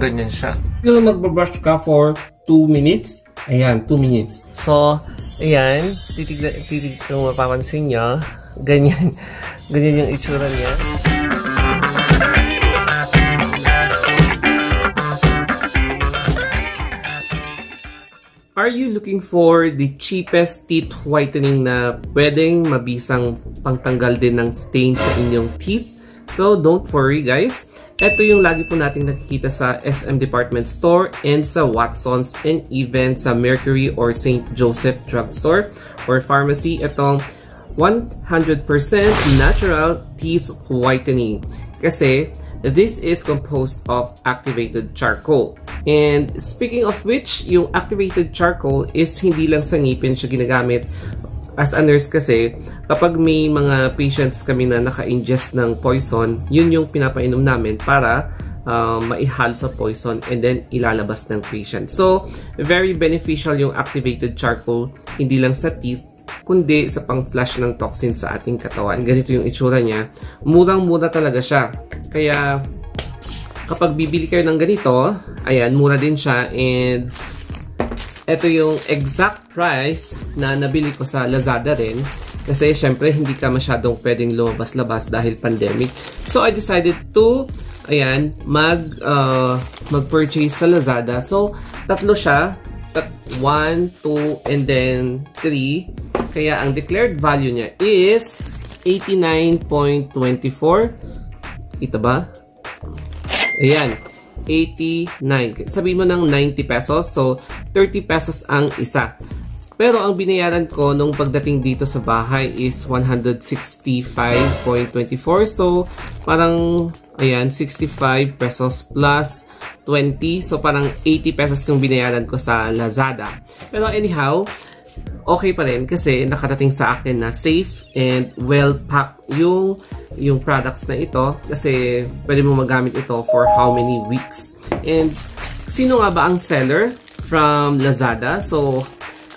Ganyan siya. Kung magbabrush ka for 2 minutes, ayan, 2 minutes. So, ayan, titig kung mapapansin nyo, ganyan yung itsura niya. Are you looking for the cheapest teeth whitening na pwedeng mabisang pangtanggal din ng stain sa inyong teeth? So, don't worry guys. Ito yung lagi po nating nakikita sa SM Department Store and sa Watsons and even sa Mercury or St. Joseph Drugstore or Pharmacy. Itong 100% natural teeth whitening. Kasi, this is composed of activated charcoal. And speaking of which, yung activated charcoal is hindi lang sa ngipin siya ginagamit. As a nurse kasi, kapag may mga patients kami na naka-ingest ng poison, yun yung pinapainom namin para maihalo sa poison and then ilalabas ng patient. So, very beneficial yung activated charcoal, hindi lang sa teeth, kundi sa pang-flush ng toxin sa ating katawan. Ganito yung itsura niya. Murang-mura talaga siya. Kaya, kapag bibili kayo ng ganito, ayan, mura din siya. And, ito yung exact price na nabili ko sa Lazada rin. Kasi, syempre, hindi ka masyadong pwedeng lumabas-labas dahil pandemic. So, I decided to, ayan, mag-purchase sa Lazada. So, tatlo siya. 1, 2, and then 3. Kaya, ang declared value niya is 89.24. Ito ba? Ayan. 89. Sabihin mo ng 90 pesos. So, 30 pesos ang isa. Pero, ang binayaran ko nung pagdating dito sa bahay is 165.24. So, parang, ayan, 65 pesos plus 20. So, parang 80 pesos yung binayaran ko sa Lazada. Pero, anyhow, okay pa rin kasi nakarating sa akin na safe and well-packed yung products na ito kasi pwede mo magamit ito for how many weeks. And sino nga ba ang seller from Lazada? So,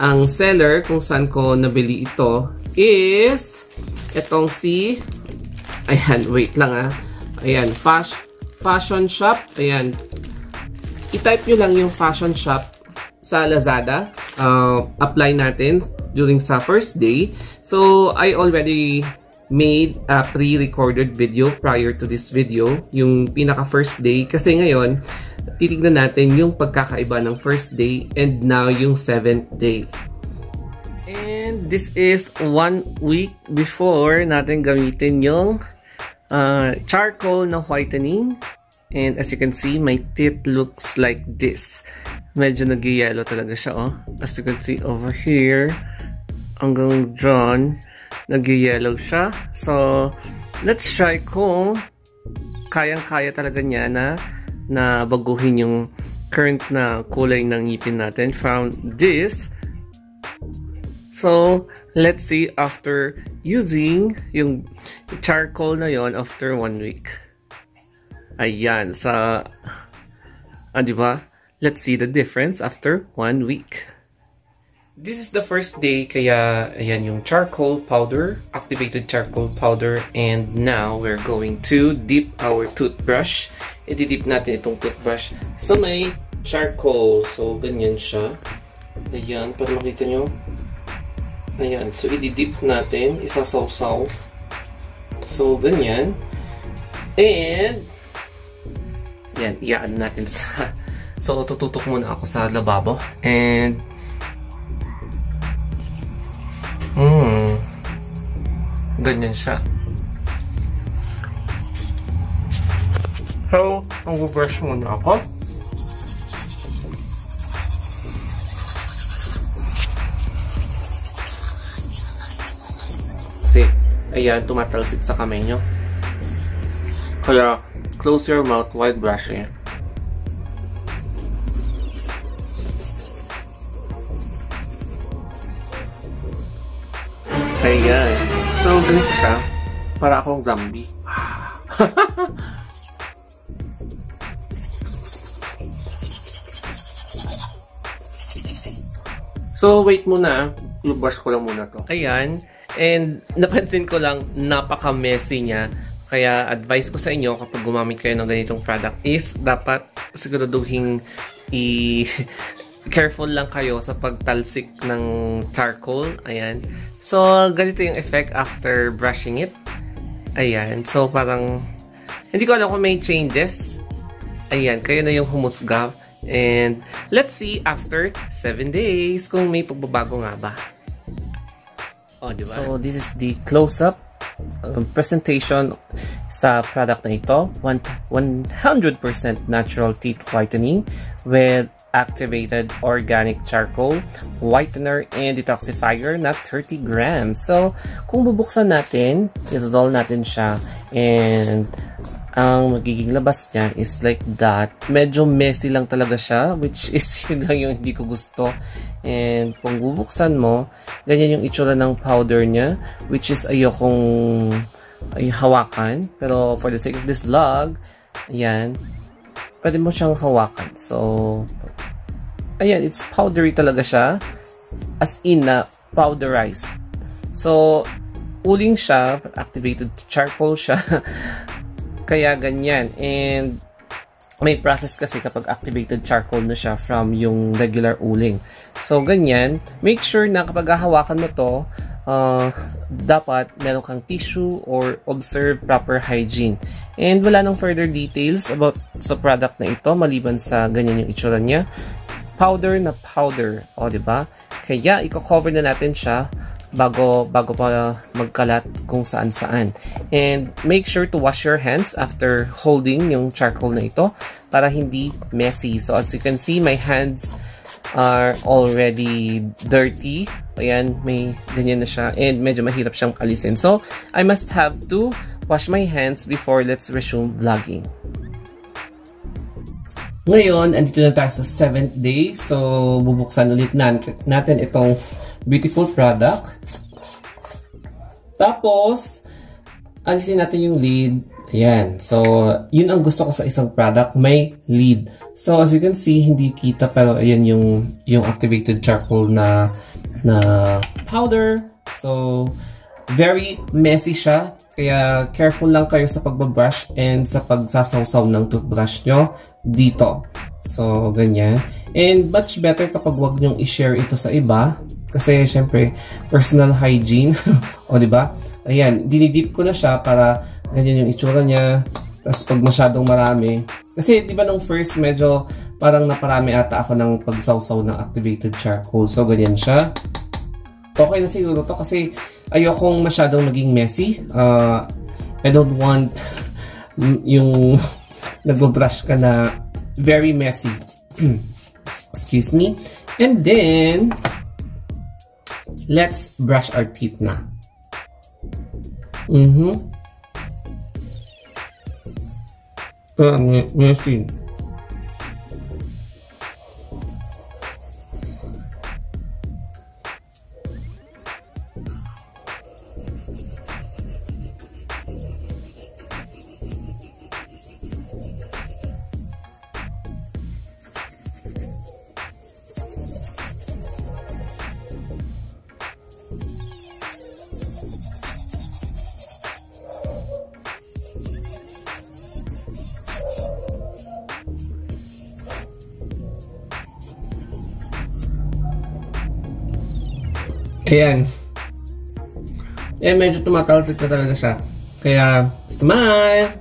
ang seller kung saan ko nabili ito is itong si, ayan, wait lang ayan, Fashion Shop. Ayan, i-type nyo lang yung Fashion Shop sa Lazada. Apply natin during sa first day. So, I already made a pre-recorded video prior to this video, yung pinaka first day. Kasi ngayon, titignan natin yung pagkakaiba ng first day and now yung 7th day. And this is 1 week before natin gamitin yung charcoal na whitening. And as you can see, my teeth looks like this. Medyo nag-yellow talaga siya, oh. As you can see over here, hanggang dyan, nag-yellow siya. So, let's try kung kayang-kaya talaga niya na baguhin yung current na kulay ng ngipin natin from this. So, let's see after using yung charcoal na yon after 1 week. Ayan, diba? Let's see the difference after 1 week. This is the first day, kaya ayan yung charcoal powder, activated charcoal powder, and now we're going to dip our toothbrush. I-dip natin itong toothbrush sa may charcoal. So, ganyan siya. Ayan, para makita nyo. Ayan, so i-dip natin, isasawsaw. So, ganyan. And, yan, i-add natin sa... So, tututok muna ako sa lababo. And, ganyan siya. So, mag-brush muna ako. Kasi, ayan, tumatalsik sa kamay nyo. Kaya, close your mouth while brushing. Ayan. So, ganito siya. Para akong zombie. So, wait muna. I-brush ko lang muna to. Ayan. And, napansin ko lang, napaka-messy niya. Kaya advice ko sa inyo kapag gumamit kayo ng ganitong product is dapat siguraduhin careful lang kayo sa pagtalsik ng charcoal. Ayan. So, ganito yung effect after brushing it. Ayan. So, parang hindi ko alam kung may changes. Ayan. Kayo na yung humusga. And let's see after 7 days kung may pagbabago nga ba. Oh, diba? So, this is the close-up presentation sa product na ito. 100% natural teeth whitening with activated organic charcoal, whitener, and detoxifier na 30 grams. So, kung bubuksan natin, i-roll natin siya, and ang magiging labas niya is like that. Medyo messy lang talaga siya, which is yun lang yung hindi ko gusto. And kung bubuksan mo, ganyan yung itsura ng powder niya, which is ayokong hawakan. Pero for the sake of this vlog, ayan, pwede mo siyang hawakan. So, ayan, it's powdery talaga siya. As in na powderized. So, uling siya, activated charcoal siya. Kaya ganyan. And may process kasi kapag activated charcoal na siya from yung regular uling. So, ganyan. Make sure na kapag hahawakan mo to, dapat meron kang tissue or observe proper hygiene. And wala nang further details about sa product na ito maliban sa ganyan yung itsura niya. Powder na powder. O, diba? Kaya, i-cover na natin siya bago pa magkalat kung saan-saan. And make sure to wash your hands after holding yung charcoal na ito para hindi messy. So, as you can see, my hands are already dirty. Ayan, may ganyan na siya. And medyo mahirap siyang alisin. So, I must have to wash my hands before let's resume vlogging. Ngayon, andito na tayo sa 7th day. So, bubuksan ulit natin itong beautiful product. Tapos, alisin natin yung lid. Ayan. So, yun ang gusto ko sa isang product. May lid. So, as you can see, hindi kita pero ayan yung activated charcoal na powder. So, very messy siya. Kaya, careful lang kayo sa pagbabrush and sa pagsasawsaw ng toothbrush nyo dito. So, ganyan. And much better kapag wag nyong i-share ito sa iba. Kasi, syempre, personal hygiene. O, diba? Ayan, dinidip ko na siya para ganyan yung itsura niya. Tapos, pag masyadong marami. Kasi, diba nung first, medyo parang naparami ata ako ng pagsawsaw ng activated charcoal. So, ganyan siya. Okay na siguro to kasi ayokong masyadong maging messy. I don't want yung nag-brush ka na very messy. Excuse me. And then, let's brush our teeth na. Messy. Ayan. Eh, medyo tumatalsik na talaga siya. Kaya, smile!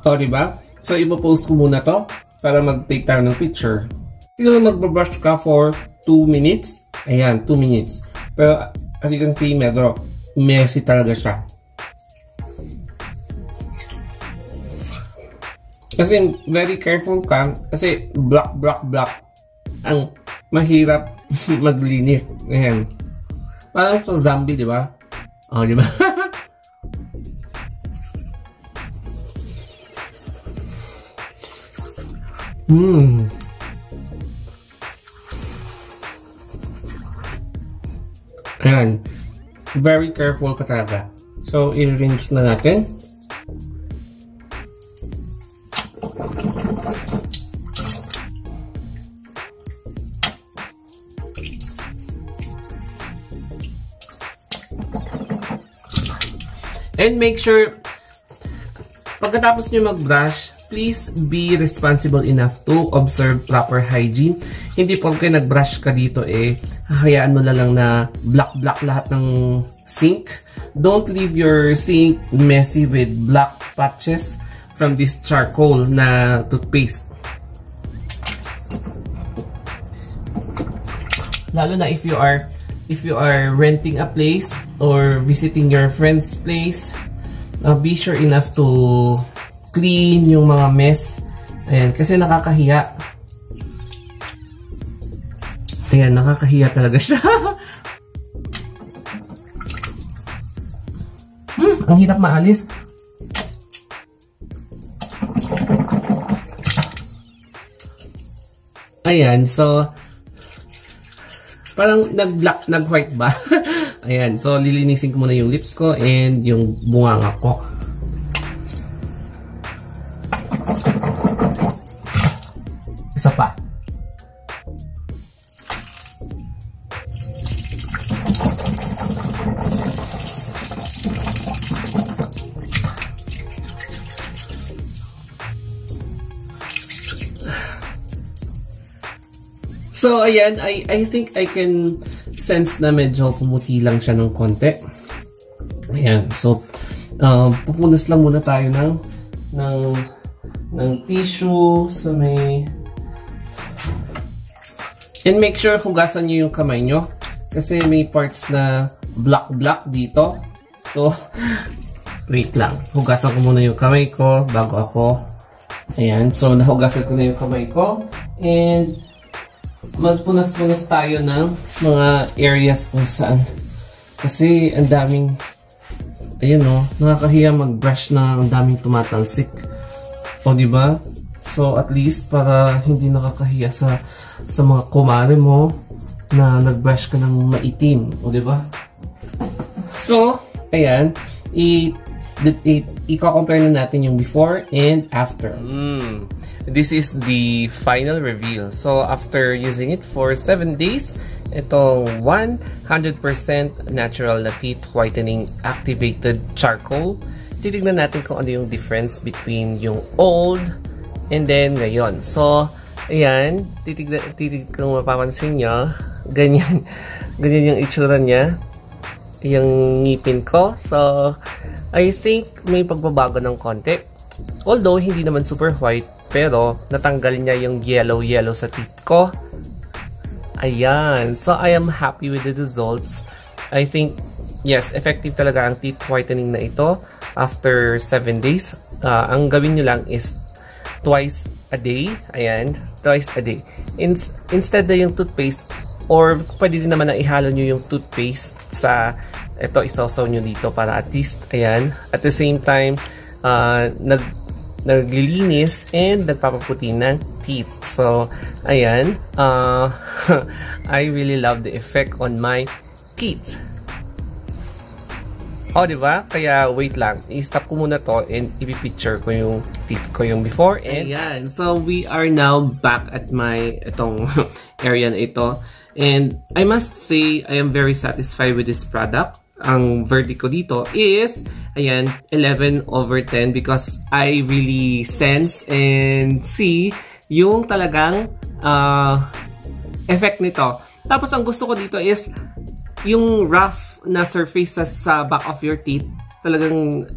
O, diba? So, ipopost ko muna to para mag-take tayo ng picture. Siguro mag-brush ka for 2 minutes. Ayan, 2 minutes. Pero, as you can see, medyo messy talaga siya. Kasi, very careful ka. Kasi, black. Ang mahirap maglinis. Ayan. Parang sa zombie, di ba? Oh, di ba? Ayan. Very careful ka talaga. So, i-rinse na natin. And make sure, pagkatapos nyo mag-brush, please be responsible enough to observe proper hygiene. Hindi po kayo nag-brush ka dito hahayaan mo lang na black lahat ng sink. Don't leave your sink messy with black patches from this charcoal na toothpaste. Lalo na if you are renting a place or visiting your friend's place, be sure enough to clean yung mga mess. Ayan, kasi nakakahiya. Ayan, nakakahiya talaga siya. Ang hirap maalis. Ayan, so parang nag-black, nag-white ba? Ayan, so lilinisin ko muna yung lips ko and yung bunganga ko. Isa pa. So, ayan, I think I can sense na medyo pumuti lang siya ng konti. Ayan, so, pupunas lang muna tayo ng tissue sa may... And make sure hugasan nyo yung kamay nyo. Kasi may parts na black dito. So, wait lang. Hugasan ko muna yung kamay ko bago ako. Ayan, so nahugasan ko na yung kamay ko. And magpunas-punas tayo ng mga areas kung saan. Kasi ang daming, ayun o, nakakahiya mag-brush na ang daming tumatalsik. O diba? So at least para hindi nakakahiya sa mga kumare mo na nag-brush ka ng maitim. O diba? So, ayan, i-compare na natin yung before and after. This is the final reveal. So, after using it for 7 days, itong 100% natural na teeth whitening activated charcoal. Titignan natin kung ano yung difference between yung old and then ngayon. So, ayan, kung mapapansin nyo, ganyan yung itsura niya, yung ngipin ko. So, I think may pagbabago ng konti. Although, hindi naman super white, pero natanggal niya yung yellow sa teeth ko. Ayan. So, I am happy with the results. I think, yes, effective talaga ang teeth whitening na ito after 7 days. Ang gawin nyo lang is twice a day. Ayan. Twice a day. Instead na yung toothpaste, or pwede din naman na ihalo nyo yung toothpaste sa ito, isasaw nyo dito para at least, ayan, at the same time, naglilinis and nagpapaputi ng teeth. So, ayan, I really love the effect on my teeth. O, diba? Kaya, wait lang. I-stop ko muna to and ipipicture ko yung teeth ko yung before. And ayan. So, we are now back at my itong area na ito. And I must say, I am very satisfied with this product. Ang verdict ko dito is, ayan, 11/10 because I really sense and see yung talagang effect nito. Tapos, ang gusto ko dito is yung rough na surface sa back of your teeth. Talagang,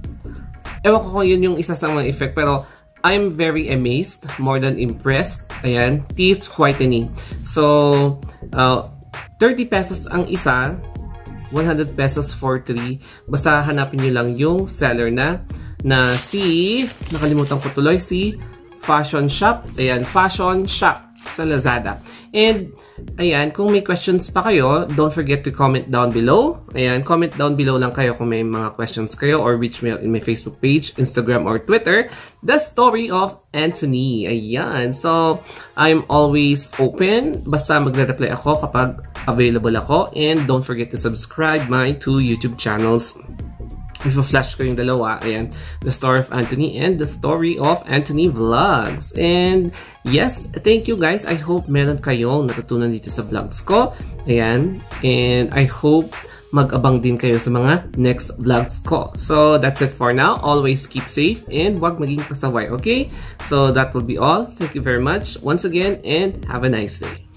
ewan ko kung yun yung isa sa mga effect, pero I'm very amazed, more than impressed. Ayan, teeth whitening. So, 30 pesos ang isa, 100 pesos for 3. Basta hanapin nyo lang yung seller na si, nakalimutan ko tuloy, si Fashion Shop. Ayan, Fashion Shop sa Lazada. And, ayan, kung may questions pa kayo, don't forget to comment down below. Ayan, comment down below lang kayo kung may mga questions kayo, or reach me in my Facebook page, Instagram, or Twitter. The Story of Anthony. Ayan, so, I'm always open. Basta magre-reply ako kapag available ako. And don't forget to subscribe my 2 YouTube channels. If flash ko yung dalawa, ayan, The Story of Anthony and The Story of Anthony Vlogs. And yes, thank you guys. I hope meron kayong natutunan dito sa vlogs ko. Ayan, and I hope mag-abang din kayo sa mga next vlogs ko. So, that's it for now. Always keep safe and wag maging pasaway, okay? So, that will be all. Thank you very much once again and have a nice day.